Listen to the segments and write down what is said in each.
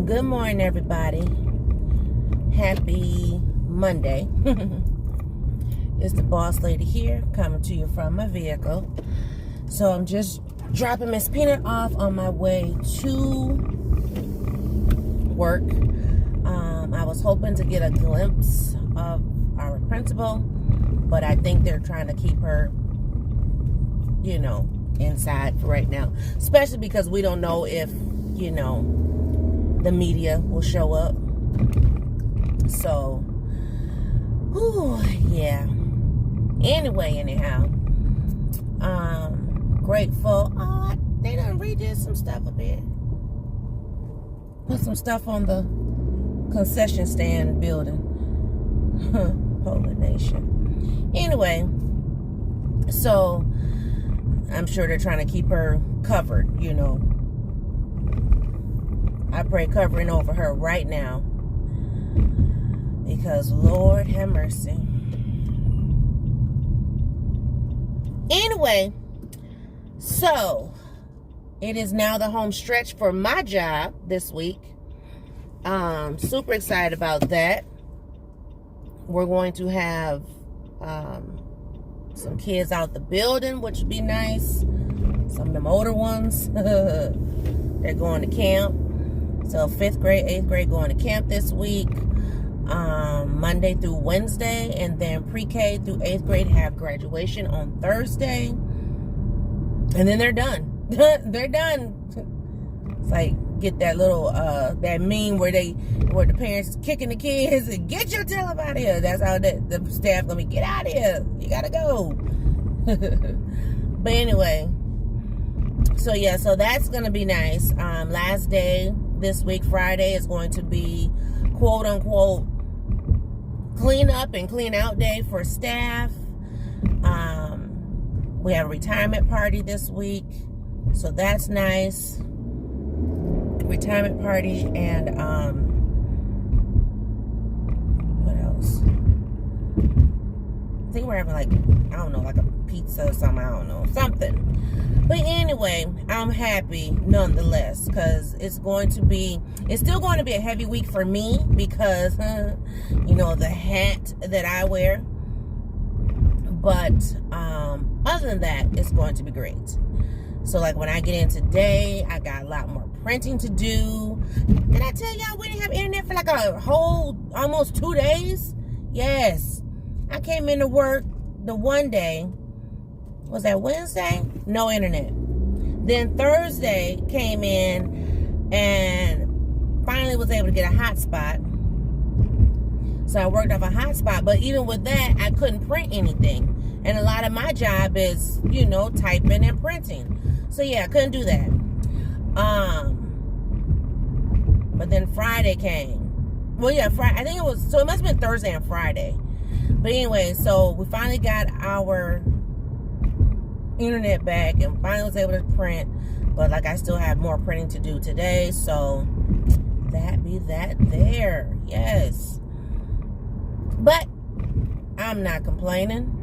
Good morning, everybody. Happy Monday. It's the boss lady here, coming to you from my vehicle. So I'm just dropping Miss Peanut off on my way to work. I was hoping to get a glimpse of our principal, but I think they're trying to keep her, inside for right now. Especially because we don't know if, the media will show up. So, yeah. Anyway, anyhow, grateful. Oh, they done redid some stuff a bit. Put some stuff on the concession stand building. Holy nation. Anyway, so I'm sure they're trying to keep her covered, I pray covering over her right now, because Lord have mercy. Anyway, so it is now the home stretch for my job this week. Super excited about that. We're going to have some kids out the building, which would be nice. Some of them older ones. They're going to camp. So 5th grade, 8th grade going to camp this week. Monday through Wednesday. And then pre-K through 8th grade have graduation on Thursday. And then they're done. They're done. It's like, get that little, that meme where the parents is kicking the kids and get your tail up out of here. That's how the staff gonna be, get out of here. You gotta go. But anyway, so yeah, so that's gonna be nice. Last day this week, Friday, is going to be quote unquote clean up and clean out day for staff. We have a retirement party this week, so that's nice. Retirement party, and what else? I think we're having like a pizza or something. I don't know, something. But anyway, I'm happy nonetheless, because it's still going to be a heavy week for me, because the hat that I wear. But other than that, it's going to be great. So like when I get in today, I got a lot more printing to do. Did I tell y'all we didn't have internet for like a whole almost 2 days? Yes. I came into work the one day. Was that Wednesday? No internet. Then Thursday came in and finally was able to get a hotspot. So I worked off a hotspot. But even with that, I couldn't print anything. And a lot of my job is, typing and printing. So yeah, I couldn't do that. But then Friday came. Well, yeah, Friday. I think it must have been Thursday and Friday. But anyway, so we finally got our internet back and finally was able to print. But like, I still have more printing to do today. So that be that there. Yes. But I'm not complaining,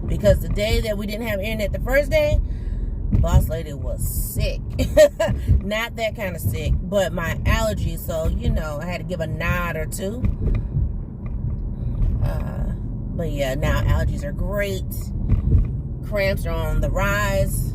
because the day that we didn't have internet the first day, boss lady was sick. Not that kind of sick, but my allergies. So, I had to give a nod or two. But yeah, now allergies are great. Cramps are on the rise.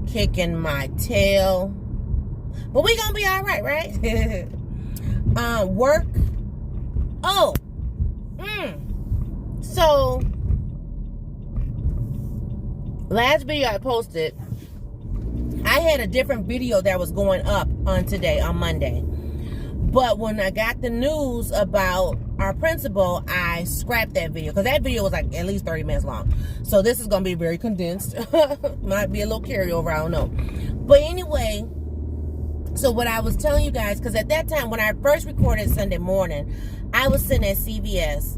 Kicking my tail. But we gonna be all right, right? Work. Oh. So, last video I posted, I had a different video that was going up on Monday. But when I got the news about our principal, I scrapped that video, because that video was like at least 30 minutes long. So this is going to be very condensed. Might be a little carryover, I don't know. But anyway, so what I was telling you guys, because at that time when I first recorded Sunday morning, I was sitting at CVS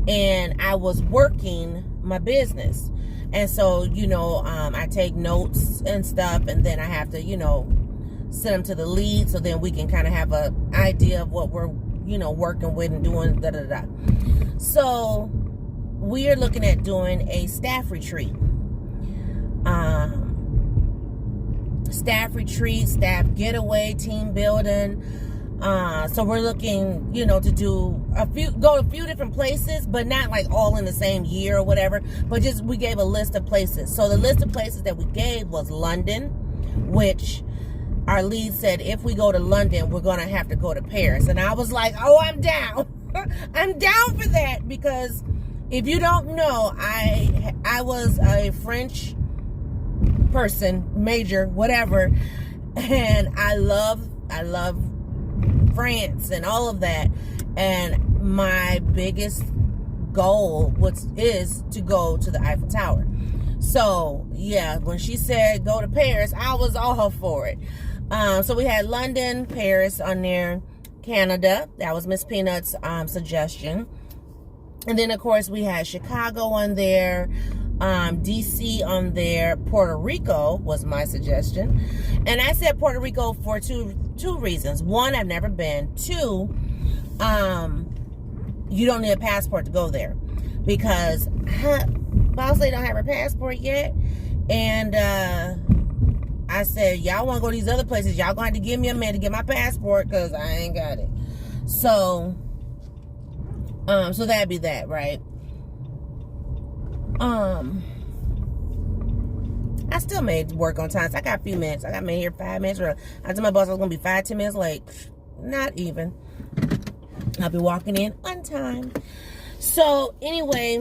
and I was working my business. And so, I take notes and stuff, and then I have to, send them to the lead, so then we can kind of have an idea of what we're, working with and doing, da-da-da. So we are looking at doing a staff retreat. Staff retreat, staff getaway, team building. So we're looking, to do go to a few different places, but not like all in the same year or whatever, but just we gave a list of places. So the list of places that we gave was London, which our lead said if we go to London, we're going to have to go to Paris. And I was like, oh, I'm down. I'm down for that, because if you don't know, I was a French person, major, whatever, and I love France and all of that. And my biggest goal is to go to the Eiffel Tower. So yeah, when she said go to Paris, I was all for it. So we had London, Paris on there, Canada. That was Miss Peanut's suggestion. And then of course we had Chicago on there, DC on there, Puerto Rico was my suggestion. And I said Puerto Rico for two reasons. One, I've never been. Two, you don't need a passport to go there, because Boss Lady don't have her passport yet. And I said, y'all want to go to these other places, y'all gonna have to give me a minute to get my passport, because I ain't got it. So so that'd be that, right? I still made work on time. So I got a few minutes. I got made here 5 minutes. I told my boss I was gonna be 5-10 minutes late. Not even. I'll be walking in on time. So anyway,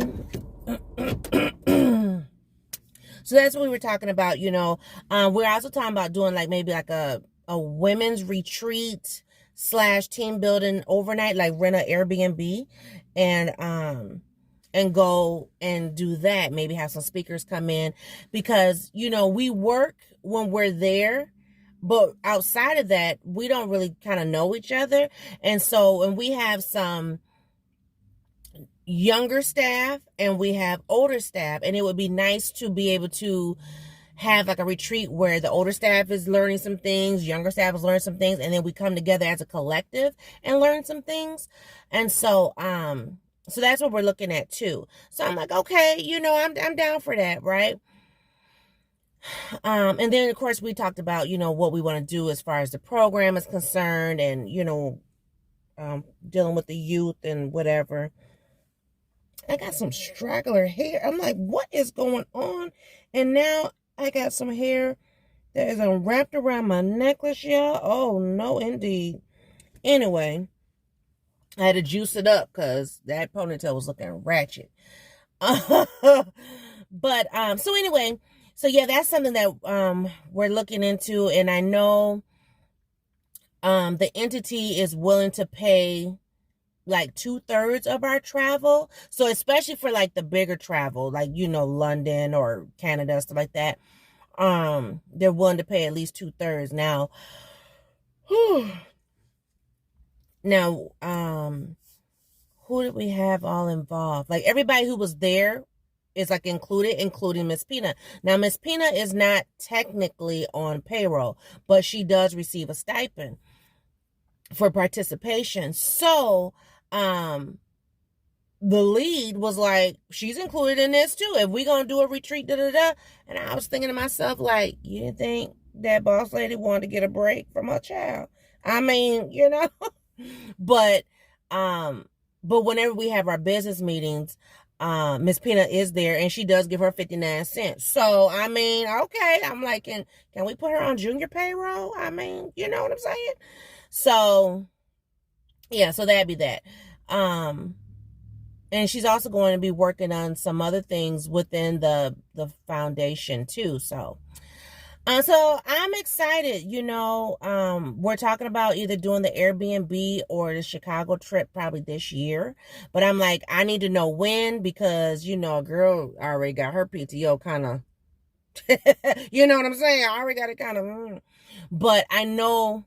so that's what we were talking about. We're also talking about doing like maybe like a women's retreat / team building overnight, like rent an Airbnb and go and do that. Maybe have some speakers come in, because we work when we're there, but outside of that we don't really kind of know each other. And we have some younger staff and we have older staff, and it would be nice to be able to have like a retreat where the older staff is learning some things, younger staff is learning some things, and then we come together as a collective and learn some things. And so that's what we're looking at too. So I'm like, okay, I'm down for that, right? And then of course we talked about, what we want to do as far as the program is concerned, and dealing with the youth and whatever. I got some straggler hair. I'm like, what is going on? And now I got some hair that is wrapped around my necklace, y'all. Oh, no, indeed. Anyway, I had to juice it up because that ponytail was looking ratchet. But, so anyway, so yeah, that's something that we're looking into. And I know the entity is willing to pay like 2/3 of our travel. So especially for like the bigger travel, like, London or Canada, stuff like that, they're willing to pay at least 2/3. Now, who did we have all involved? Like everybody who was there is like included, including Miss Peanut. Now, Miss Peanut is not technically on payroll, but she does receive a stipend for participation. So, the lead was like, she's included in this too. If we gonna do a retreat, And I was thinking to myself, like, you didn't think that boss lady wanted to get a break from her child? I mean, but whenever we have our business meetings, Miss Peanut is there, and she does give her 59 cents. So, I mean, okay. I'm like, can we put her on junior payroll? I mean, you know what I'm saying? So, yeah, so that'd be that. And she's also going to be working on some other things within the foundation too. So I'm excited. We're talking about either doing the Airbnb or the Chicago trip probably this year. But I'm like, I need to know when, because, a girl already got her PTO kind of, you know what I'm saying? I already got it kind of, but I know,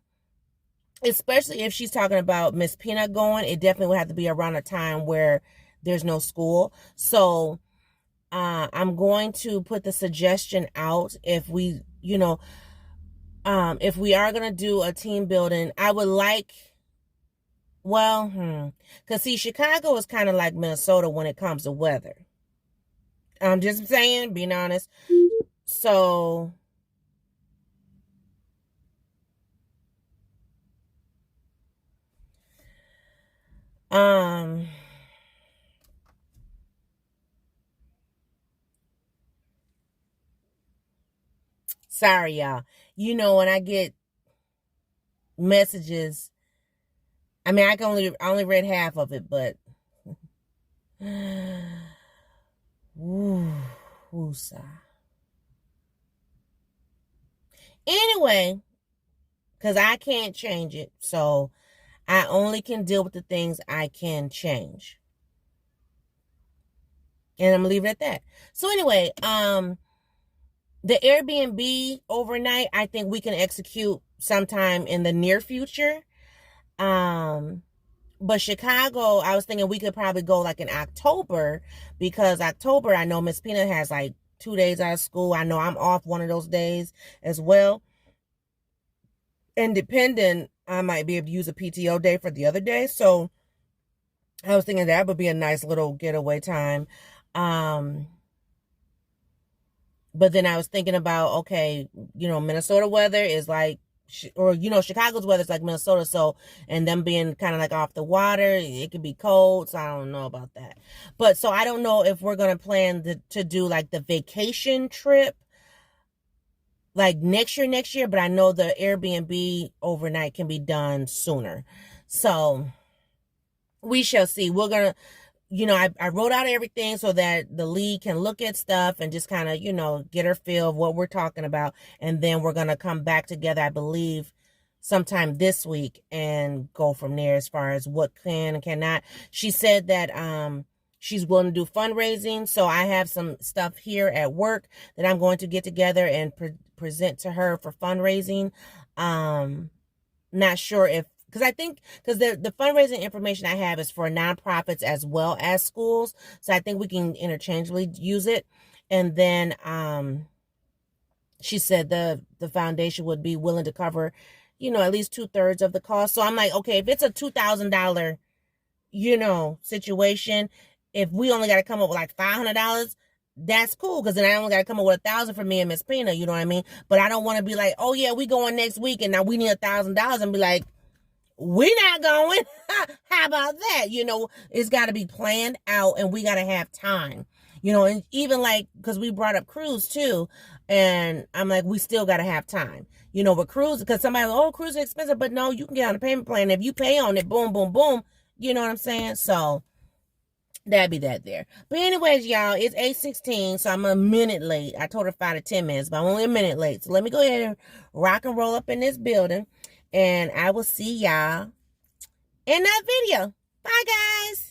especially if she's talking about Miss Peanut going, it definitely would have to be around a time where there's no school. So I'm going to put the suggestion out, if we are going to do a team building, I would like, because see, Chicago is kind of like Minnesota when it comes to weather. I'm just saying, being honest. So, Sorry, y'all. You know, when I get messages, I mean, I only read half of it, but ooh, woosah. Anyway, because I can't change it, so I only can deal with the things I can change. And I'm gonna leave it at that. So anyway, the Airbnb overnight, I think we can execute sometime in the near future. But Chicago, I was thinking we could probably go like in October, because October, I know Miss Pina has like 2 days out of school. I know I'm off one of those days as well. Independent, I might be able to use a PTO day for the other day. So I was thinking that would be a nice little getaway time. But then I was thinking about, okay, Minnesota weather is like, or, Chicago's weather is like Minnesota. So, and them being kind of like off the water, it could be cold. So I don't know about that. But so I don't know if we're going to plan to do like the vacation trip like next year. But I know the Airbnb overnight can be done sooner. So we shall see. We're going to, I wrote out everything so that the lead can look at stuff and just kind of, get her feel of what we're talking about. And then we're going to come back together, I believe, sometime this week and go from there as far as what can and cannot. She said that she's willing to do fundraising. So I have some stuff here at work that I'm going to get together and present to her for fundraising. Not sure if, because I think, because the fundraising information I have is for nonprofits as well as schools. So I think we can interchangeably use it. And then she said the foundation would be willing to cover, at least 2/3 of the cost. So I'm like, okay, if it's a $2,000, situation, if we only got to come up with like $500, that's cool, because then I only got to come up with $1,000 for me and Miss Pina, you know what I mean? But I don't want to be like, oh yeah, we going next week and now we need $1,000 and be like, we're not going. How about that? It's got to be planned out and we got to have time. And even like, because we brought up cruise too. And I'm like, we still got to have time. With cruise, because somebody, oh, cruise is expensive. But no, you can get on a payment plan. If you pay on it, boom, boom, boom. You know what I'm saying? So that'd be that there. But anyways, y'all, it's 8:16, so I'm a minute late. I told her 5 to 10 minutes, but I'm only a minute late. So let me go ahead and rock and roll up in this building. And I will see y'all in that video. Bye, guys.